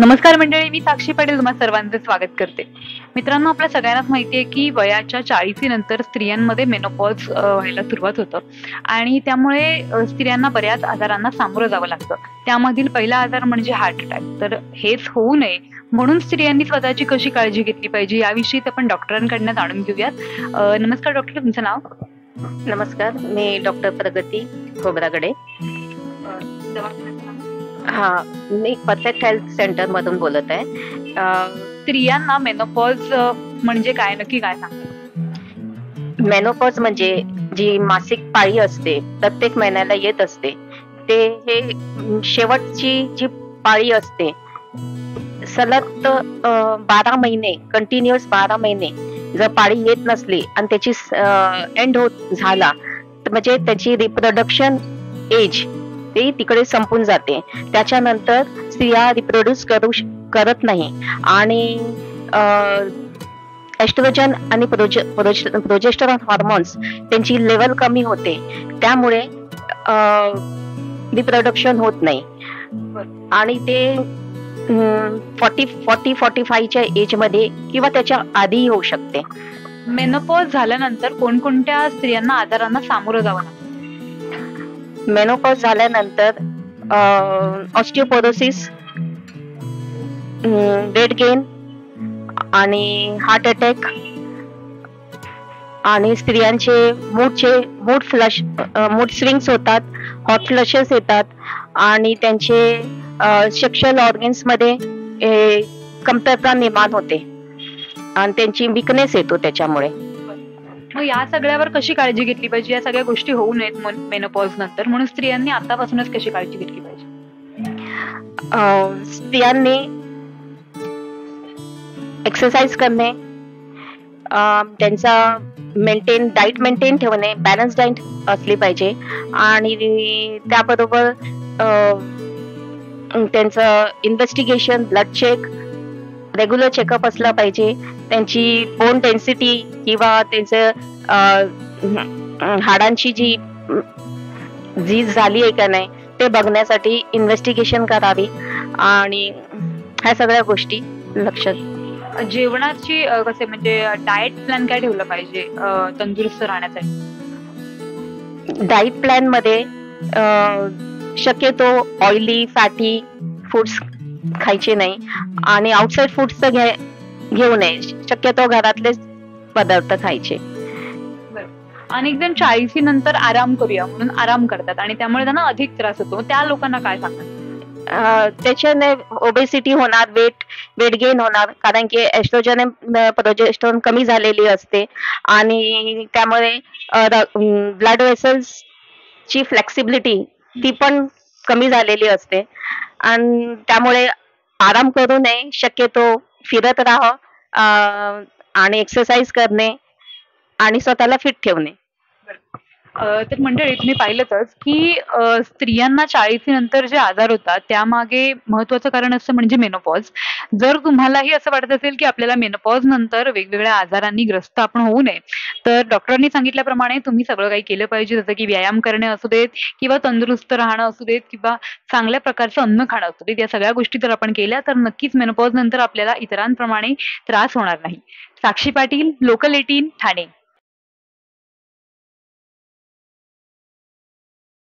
नमस्कार मंडळी, मी साक्षी पाटील तुम्हा सर्वांचं स्वागत करते. मित्रांनो, आपल्या सगळ्यांनाच माहिती आहे की वयाच्या 40 नंतर स्त्रियांमध्ये मेनोपॉज व्हायला सुरुवात होतं आणि त्यामुळे स्त्रियांना बऱ्याच आजारांना सामोरं जावं लागतं. त्यामधील पहिला आजार म्हणजे हार्ट अटॅक. तर हेच होऊ नये म्हणून स्त्रियांनी स्वतःची कशी काळजी घेतली पाहिजे याविषयी आपण डॉक्टरांकडनं जाणून घेऊयात. नमस्कार डॉक्टर, तुमचं नाव? नमस्कार, मी डॉक्टर प्रगती खोब्रागडे. हा, मी परफेक्ट हेल्थ सेंटर मधून बोलत आहे. स्त्रियांना मेनोपॉज म्हणजे काय, नक्की काय सांगता? मेनोपॉज म्हणजे जी मासिक पाळी असते, प्रत्येक महिन्याला येत असते, ते हे शेवटची जी पाळी असते, सलग 12 महिने, कंटिन्युअस 12 महिने जर पाळी येत नसली आणि त्याची एंड होत झाला तर म्हणजे त्याची रिप्रोडक्शन एज ते तिकडे संपून जाते. त्याच्यानंतर स्त्रिया रिप्रोड्यूस करत नाही आणि एस्ट्रोजन आणि प्रोजेस्टेरॉन हॉर्मोन्स त्यांची लेवल कमी होते, त्यामुळे रिप्रोडक्शन होत नाही आणि ते 40-45च्या एज मध्ये किंवा त्याच्या आधीही होऊ शकते. मेनोपॉज झाल्यानंतर कोणकोणत्या स्त्रियांना आजारांना सामोरं जावं लागतं? मेनोपॉज झाल्यानंतर ऑस्टिओपोरोसिस, वेट गेन आणि हार्ट अटॅक आणि स्त्रियांचे मूड स्विंग्स होतात, हॉट फ्लशेस येतात आणि त्यांचे सेक्शुअल ऑर्गन्स मध्ये कमतरता निर्माण होते आणि त्यांची विकनेस येतो त्याच्यामुळे. मग या सगळ्यावर कशी काळजी घेतली पाहिजे? या सगळ्या गोष्टी होऊ नयेत मेनोपॉज नंतर, म्हणून स्त्रियांनी आतापासूनच कशी काळजी घेतली पाहिजे? स्त्रियांनी एक्सरसाइज करणे, त्यांचा डाएट मेंटेन ठेवणे, बॅलन्स डाएट असली पाहिजे आणि त्याबरोबर त्यांचं investigation, blood check, regular checkup असला पाहिजे. त्यांची बोन डेन्सिटी किंवा त्यांचं हाडांची जी झीज झाली आहे का नाही ते बघण्यासाठी इन्व्हेस्टिगेशन करावी आणि ह्या सगळ्या गोष्टी लक्षात. जेवणाची कसे म्हणजे डाएट प्लॅन काय ठेवलं पाहिजे तंदुरुस्त राहण्यासाठी? डाएट प्लॅन मध्ये शक्यतो ऑइली, फॅटी फूड्स खायचे नाही आणि आउटसाइड फूड्स तर घेऊ नये. शक्यतो घरातलेच पदार्थ खायचे. अनेक जण 40 नंतर आराम करूया म्हणून आराम करतात आणि त्यामुळे त्यांना अधिक त्रास होतो. त्या लोकांना काय सांगतात? त्याच्याने ओबेसिटी होणार, वेट गेन होणार, कारण की एस्ट्रोजन प्रोजेस्टेरॉन कमी झालेली असते आणि त्यामुळे ब्लड वेसल्स ची फ्लेक्सिबिलिटी ती पण कमी झालेली असते आणि त्यामुळे आराम करू नये. शक्यतो फिरत राहा आणि एक्सरसाइज करणे आणि स्वतःला फिट ठेवणे. तर मंडळी, तुम्ही पाहिलंच की स्त्रियांना 40 नंतर जे आजार होतात त्यामागे महत्वाचं कारण असतं म्हणजे मेनोपॉज. जर तुम्हालाही असं वाटत असेल की आपल्याला मेनोपॉज नंतर वेगवेगळ्या आजारांनी ग्रस्त आपण होऊ नये, तर डॉक्टरांनी सांगितल्याप्रमाणे तुम्ही सगळं काही केलं पाहिजे, जसं की व्यायाम करणे असू देत किंवा तंदुरुस्त राहणं असू देत किंवा चांगल्या प्रकारचं अन्न खाणं असू देत. या सगळ्या गोष्टी जर आपण केल्या तर नक्कीच मेनोपॉज नंतर आपल्याला इतरांप्रमाणे त्रास होणार नाही. साक्षी पाटील, लोकल 18, ठाणे.